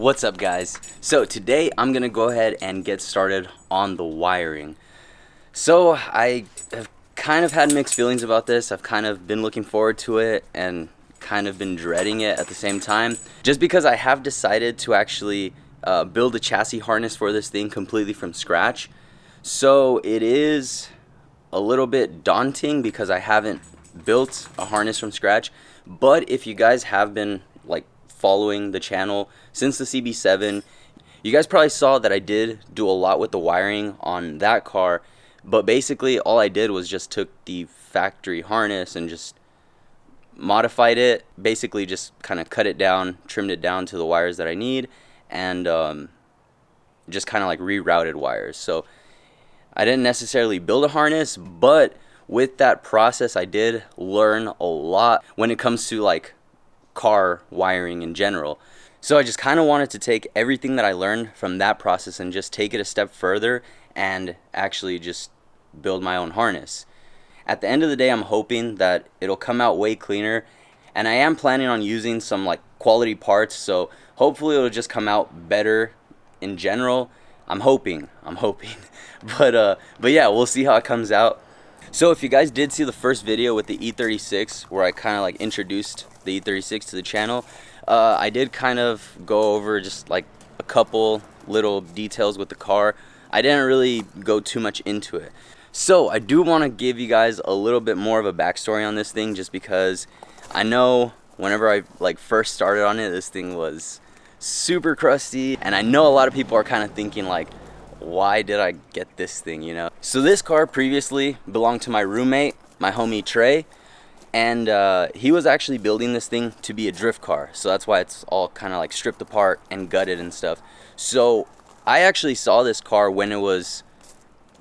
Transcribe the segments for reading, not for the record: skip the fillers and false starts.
What's up, guys? So today I'm gonna go ahead and get started on the wiring. So I have kind of had mixed feelings about this. I've kind of been looking forward to it and kind of been dreading it at the same time, just because I have decided to actually build a chassis harness for this thing completely from scratch. So it is a little bit daunting because I haven't built a harness from scratch. But if you guys have been like following the channel since the CB7, you guys probably saw that I did do a lot with the wiring on that car. But basically all I did was just took the factory harness and just modified it, basically just kind of cut it down, trimmed it down to the wires that I need, and just kind of like rerouted wires. So I didn't necessarily build a harness, but with that process I did learn a lot when it comes to like car wiring in general. So I just kind of wanted to take everything that I learned from that process and just take it a step further and actually just build my own harness. At the end of the day, I'm hoping that it'll come out way cleaner, and I am planning on using some like quality parts, so hopefully it'll just come out better in general. I'm hoping but yeah, we'll see how it comes out. So if you guys did see the first video with the E36 where I kind of like introduced the E36 to the channel, I did kind of go over just like a couple little details with the car. I didn't really go too much into it. So I do want to give you guys a little bit more of a backstory on this thing, just because I know whenever I like first started on it, this thing was super crusty, and I know a lot of people are kind of thinking like, why did I get this thing, you know? So this car previously belonged to my roommate, my homie Trey, and he was actually building this thing to be a drift car, so that's why it's all kind of like stripped apart and gutted and stuff. So I actually saw this car when it was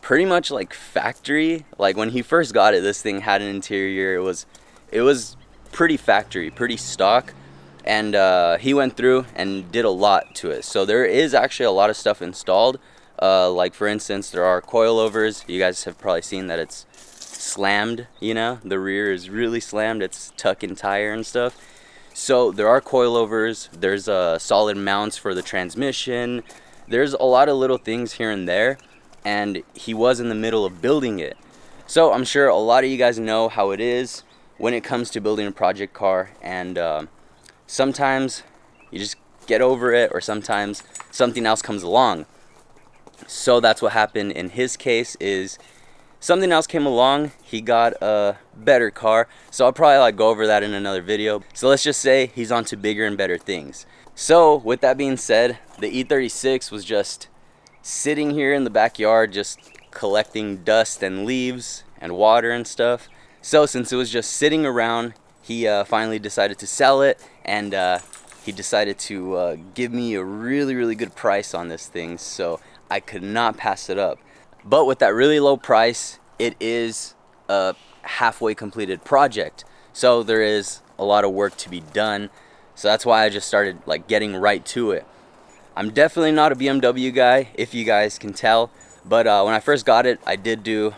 pretty much like factory. Like when he first got it, this thing had an interior, it was pretty factory, pretty stock, and he went through and did a lot to it. So there is actually a lot of stuff installed. Like for instance, there are coilovers. You guys have probably seen that it's slammed, you know, the rear is really slammed, it's tuck and tire and stuff. So there are coilovers, there's solid mounts for the transmission, there's a lot of little things here and there, and he was in the middle of building it. So I'm sure a lot of you guys know how it is when it comes to building a project car, and sometimes you just get over it, or sometimes something else comes along. So that's what happened in his case, is something else came along. He got a better car, so I'll probably like go over that in another video. So let's just say he's on to bigger and better things. So with that being said, the E36 was just sitting here in the backyard, just collecting dust and leaves and water and stuff. So since it was just sitting around, he finally decided to sell it, and he decided to give me a really good price on this thing, so I could not pass it up. But with that really low price, it is a halfway completed project, so there is a lot of work to be done. So that's why I just started like getting right to it. I'm definitely not a BMW guy, if you guys can tell, but when I first got it, I did do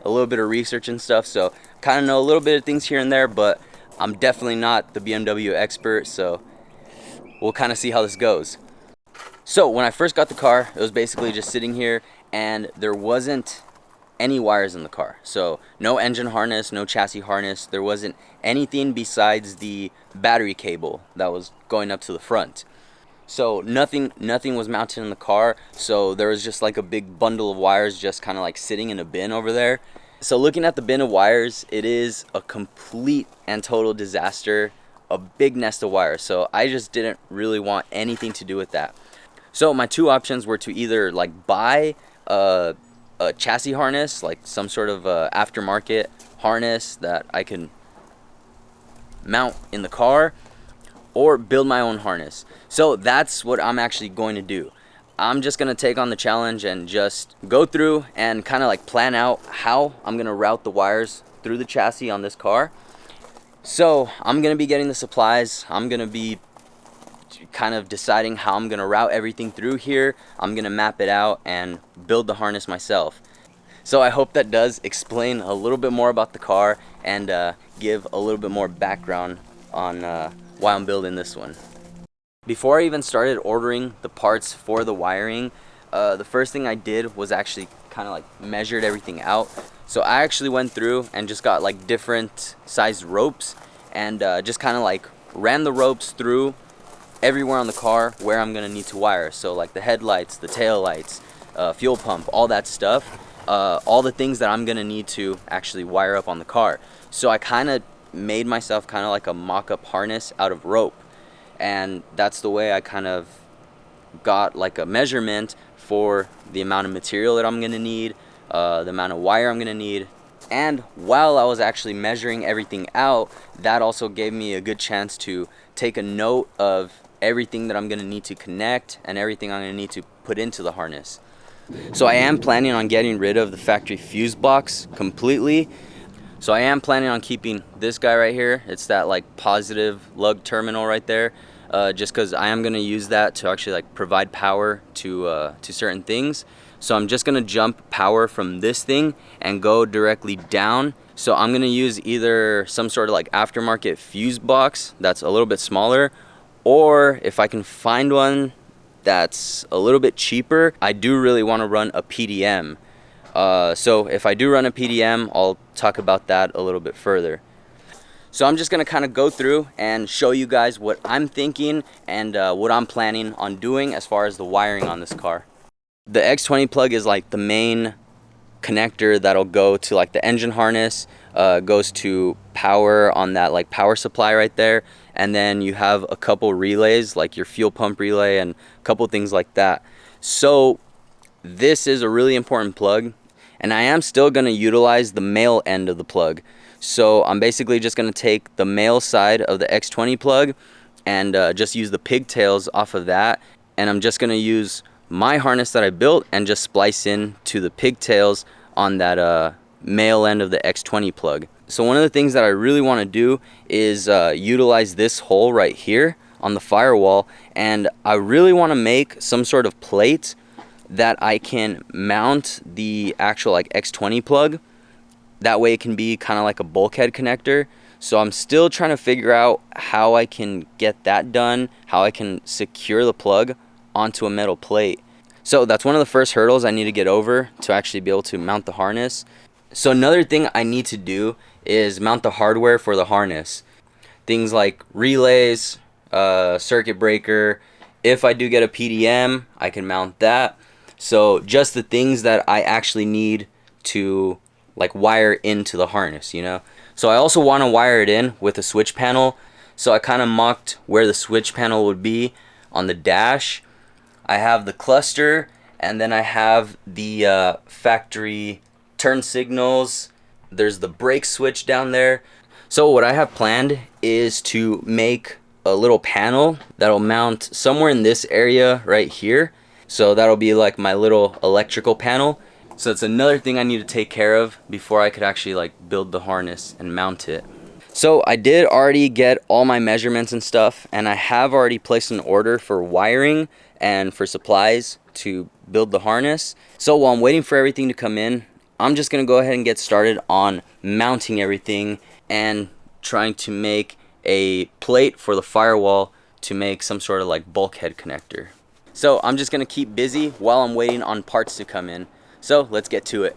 a little bit of research and stuff, so kind of know a little bit of things here and there, but I'm definitely not the BMW expert, so we'll kind of see how this goes. So when I first got the car, it was basically just sitting here, and there wasn't any wires in the car. So no engine harness, no chassis harness, there wasn't anything besides the battery cable that was going up to the front. So nothing was mounted in the car, so there was just like a big bundle of wires just kind of like sitting in a bin over there. So looking at the bin of wires, it is a complete and total disaster, a big nest of wires. So I just didn't really want anything to do with that. So my two options were to either like buy a chassis harness, like some sort of aftermarket harness that I can mount in the car, or build my own harness. So that's what I'm actually going to do. I'm just going to take on the challenge and just go through and kind of like plan out how I'm going to route the wires through the chassis on this car. So I'm going to be getting the supplies. I'm going to be kind of deciding how I'm going to route everything through here. I'm going to map it out and build the harness myself. So I hope that does explain a little bit more about the car and give a little bit more background on why I'm building this one. Before I even started ordering the parts for the wiring, the first thing I did was actually kind of like measured everything out. So I actually went through and just got like different sized ropes and just kind of like ran the ropes through everywhere on the car where I'm gonna need to wire. So like the headlights, the tail lights, fuel pump, all that stuff, all the things that I'm gonna need to actually wire up on the car. So I kind of made myself kind of like a mock-up harness out of rope, and that's the way I kind of got like a measurement for the amount of material that I'm gonna need, the amount of wire I'm gonna need. And while I was actually measuring everything out, that also gave me a good chance to take a note of everything that I'm gonna need to connect and everything I'm gonna need to put into the harness. So I am planning on getting rid of the factory fuse box completely. So I am planning on keeping this guy right here. It's that like positive lug terminal right there, just because I am gonna use that to actually like provide power to certain things. So I'm just gonna jump power from this thing and go directly down. So I'm gonna use either some sort of like aftermarket fuse box that's a little bit smaller, or if I can find one that's a little bit cheaper, I do really want to run a PDM. So if I do run a PDM, I'll talk about that a little bit further. So I'm just gonna kind of go through and show you guys what I'm thinking and what I'm planning on doing as far as the wiring on this car. The X20 plug is like the main connector that'll go to like the engine harness, goes to power on that like power supply right there, and then you have a couple relays like your fuel pump relay and a couple things like that. So this is a really important plug, and I am still going to utilize the male end of the plug. So I'm basically just going to take the male side of the X20 plug and just use the pigtails off of that, and I'm just going to use my harness that I built and just splice in to the pigtails on that male end of the X20 plug. So one of the things that I really want to do is utilize this hole right here on the firewall, and I really want to make some sort of plate that I can mount the actual like X20 plug. That way it can be kind of like a bulkhead connector. So I'm still trying to figure out how I can get that done, how I can secure the plug onto a metal plate. So that's one of the first hurdles I need to get over to actually be able to mount the harness. So another thing I need to do is mount the hardware for the harness. Things like relays, circuit breaker. If I do get a PDM, I can mount that. So just the things that I actually need to like wire into the harness, you know. So I also want to wire it in with a switch panel. So I kind of mocked where the switch panel would be on the dash. I have the cluster, and then I have the factory turn signals. There's the brake switch down there. So what I have planned is to make a little panel that'll mount somewhere in this area right here. So that'll be like my little electrical panel. So it's another thing I need to take care of before I could actually like build the harness and mount it. So I did already get all my measurements and stuff, and I have already placed an order for wiring and for supplies to build the harness. So while I'm waiting for everything to come in, I'm just gonna go ahead and get started on mounting everything and trying to make a plate for the firewall to make some sort of like bulkhead connector. So I'm just gonna keep busy while I'm waiting on parts to come in. So let's get to it.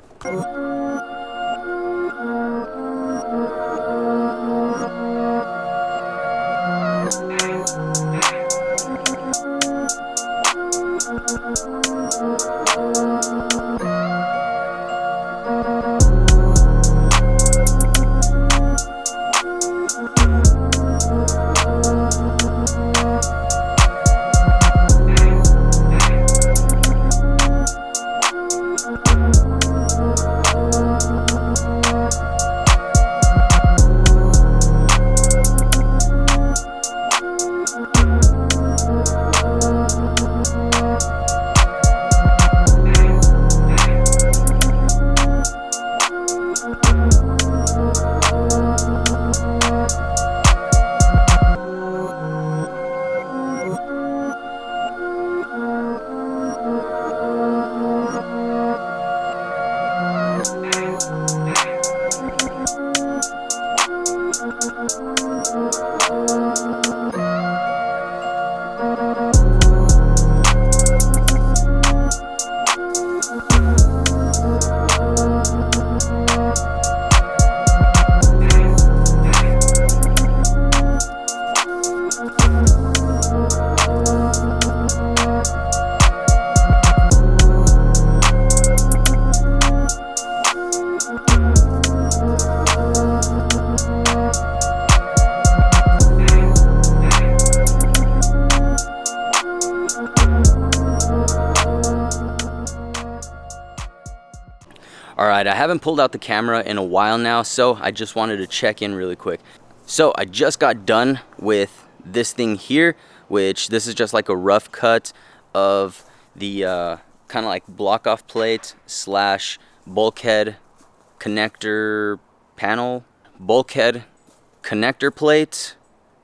Alright, I haven't pulled out the camera in a while now, so I just wanted to check in really quick. So I just got done with this thing here, which this is just like a rough cut of the kind of like block off plate slash bulkhead connector panel, bulkhead connector plate.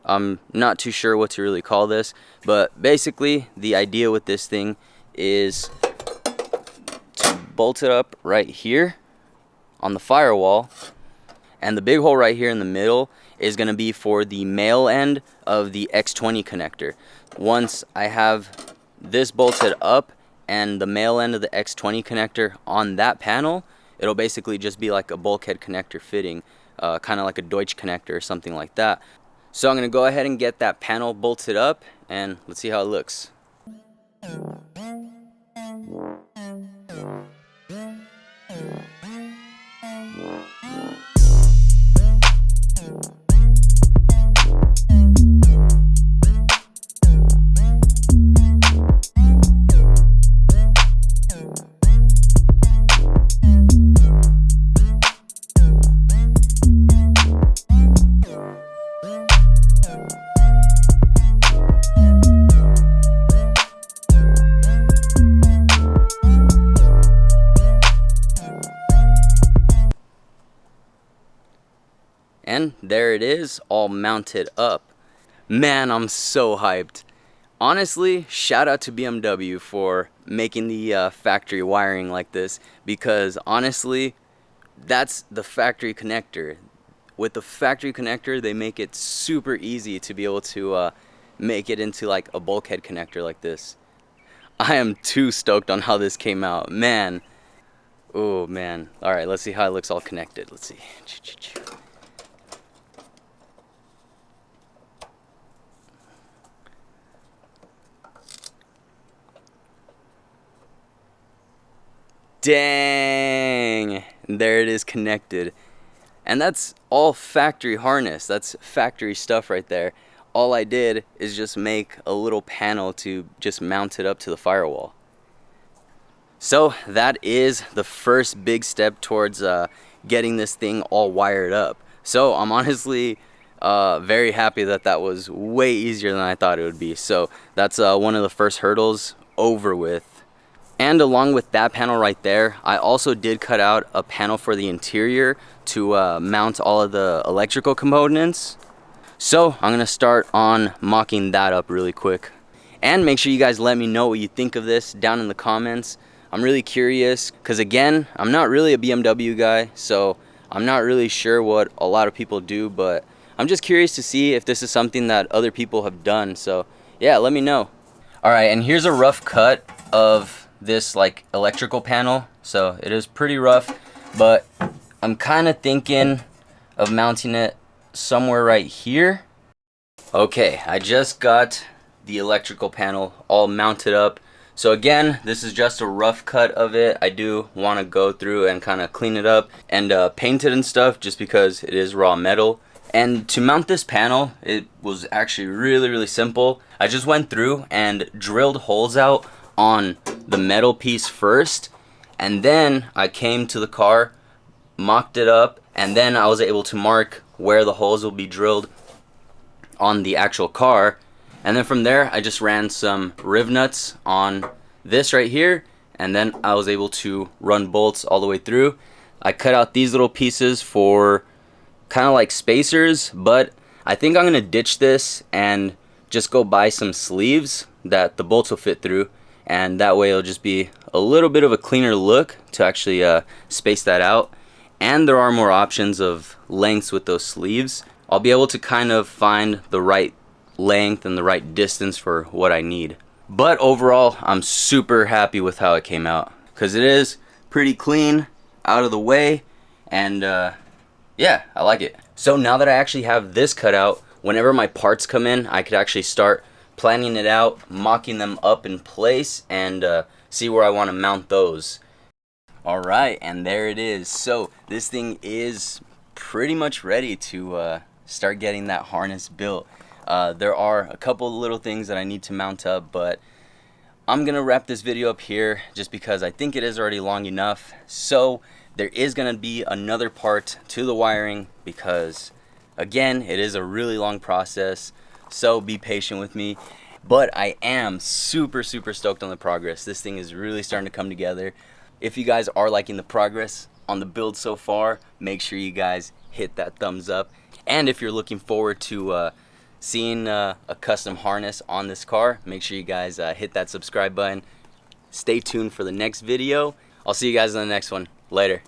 I'm not too sure what to really call this, but basically the idea with this thing is to bolt it up right here on the firewall, and the big hole right here in the middle is going to be for the male end of the X20 connector. Once I have this bolted up and the male end of the X20 connector on that panel, it'll basically just be like a bulkhead connector fitting, kind of like a Deutsch connector or something like that. So I'm going to go ahead and get that panel bolted up, and let's see how it looks. And there it is, all mounted up. Man, I'm so hyped. Honestly, shout out to BMW for making the factory wiring like this, because honestly, that's the factory connector. With the factory connector, they make it super easy to be able to make it into like a bulkhead connector like this. I am too stoked on how this came out, man. Oh man. Alright, let's see how it looks all connected. Let's see. Dang, there it is connected. And that's all factory harness. That's factory stuff right there. All I did is just make a little panel to just mount it up to the firewall. So that is the first big step towards getting this thing all wired up. So I'm honestly very happy that that was way easier than I thought it would be. So that's one of the first hurdles over with. And along with that panel right there, I also did cut out a panel for the interior to mount all of the electrical components. So I'm going to start on mocking that up really quick. And make sure you guys let me know what you think of this down in the comments. I'm really curious because, again, I'm not really a BMW guy, so I'm not really sure what a lot of people do, but I'm just curious to see if this is something that other people have done. So yeah, let me know. Alright, and here's a rough cut of this like electrical panel. So it is pretty rough, but I'm kind of thinking of mounting it somewhere right here. Okay, I just got the electrical panel all mounted up. So again, this is just a rough cut of it. I do want to go through and kind of clean it up and paint it and stuff, just because it is raw metal. And to mount this panel, it was actually really simple. I just went through and drilled holes out on the metal piece first, and then I came to the car, mocked it up, and then I was able to mark where the holes will be drilled on the actual car. And then from there, I just ran some riv nuts on this right here, and then I was able to run bolts all the way through. I cut out these little pieces for kind of like spacers, but I think I'm gonna ditch this and just go buy some sleeves that the bolts will fit through, and that way it'll just be a little bit of a cleaner look to actually space that out. And there are more options of lengths with those sleeves. I'll be able to kind of find the right length and the right distance for what I need. But overall, I'm super happy with how it came out, because it is pretty clean, out of the way, and yeah, I like it. So now that I actually have this cut out, whenever my parts come in, I could actually start planning it out, mocking them up in place, and see where I want to mount those. Alright, and there it is. So this thing is pretty much ready to start getting that harness built. There are a couple of little things that I need to mount up, but I'm gonna wrap this video up here just because I think it is already long enough. So There is going to be another part to the wiring because, again, it is a really long process, so be patient with me. But I am super stoked on the progress. This thing is really starting to come together. If you guys are liking the progress on the build so far, make sure you guys hit that thumbs up. And if you're looking forward to seeing a custom harness on this car, make sure you guys hit that subscribe button. Stay tuned for the next video. I'll see you guys in the next one. Later.